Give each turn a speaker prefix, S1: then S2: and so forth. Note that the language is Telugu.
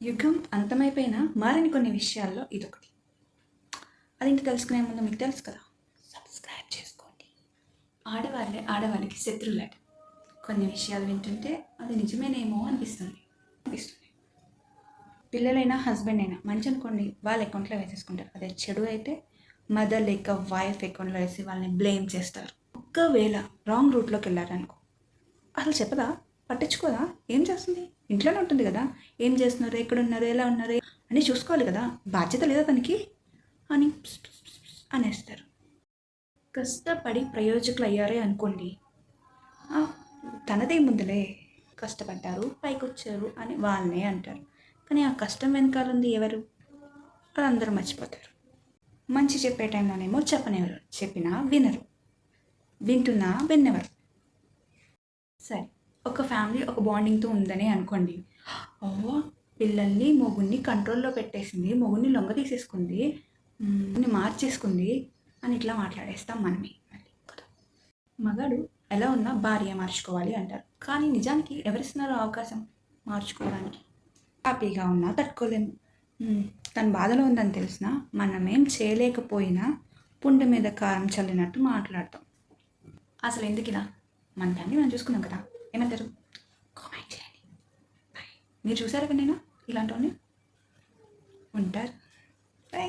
S1: యుగం అంతమైపోయినా మారని కొన్ని విషయాల్లో ఇదొకటి. అదేంటి తెలుసుకునే ముందు మీకు తెలుసు కదా, సబ్స్క్రైబ్ చేసుకోండి. ఆడవాళ్ళే ఆడవాళ్ళకి శత్రువులట. కొన్ని విషయాలు వింటుంటే అది నిజమేనేమో అనిపిస్తుంది. పిల్లలైనా హస్బెండ్ అయినా మంచి అనుకోండి వాళ్ళ అకౌంట్లో వేసేసుకుంటారు. అదే చెడు అయితే మదర్ లేక వైఫ్ అకౌంట్లో వేసి వాళ్ళని బ్లేమ్ చేస్తారు. ఒక్కవేళ రాంగ్ రూట్లోకి వెళ్ళారనుకో, అసలు చెప్పదా, పట్టించుకోదా, ఏం చేస్తుంది, ఇంట్లోనే ఉంటుంది కదా, ఏం చేస్తున్నారు, ఎక్కడున్నారు, ఎలా ఉన్నారు అని చూసుకోవాలి కదా, బాధ్యత లేదా తనకి అని అనేస్తారు. కష్టపడి ప్రయోజకులు అయ్యారే అనుకోండి, తనదే ముందులే, కష్టపడ్డారు పైకి వచ్చారు అని వాళ్ళనే అంటారు. కానీ ఆ కష్టం వెనకాల ఉంది ఎవరు, అది అందరూ మర్చిపోతారు. మంచి చెప్పే టైంలోనేమో చెప్పనివ్వరు, చెప్పినా వినరు, వింటున్నా విన్నెవరు. సరే, ఒక ఫ్యామిలీ ఒక బాండింగ్తో ఉందని అనుకోండి. ఓ పిల్లల్ని మొగుడిని కంట్రోల్లో పెట్టేసింది, మొగుడిని లొంగ తీసేసుకుంది, మార్చేసుకుంది అని ఇట్లా మాట్లాడేస్తాం మనమే. మగాడు ఎలా ఉన్నా భార్య మార్చుకోవాలి అంటారు, కానీ నిజానికి ఎవరిస్తున్నారు అవకాశం మార్చుకోవడానికి? హ్యాపీగా ఉన్నా తట్టుకోలేము. తన బాధలో ఉందని తెలిసినా మనమేం చేయలేకపోయినా పుండె మీద కారం చల్లినట్టు మాట్లాడతాం. అసలు ఎందుకు ఇలా? మన దాన్ని మనం చూసుకున్నాం కదా, ఏమంటారు? కామెంట్ చేయండి. మీరు చూసారా నేను ఇలాంటి ఉంటారు. బై.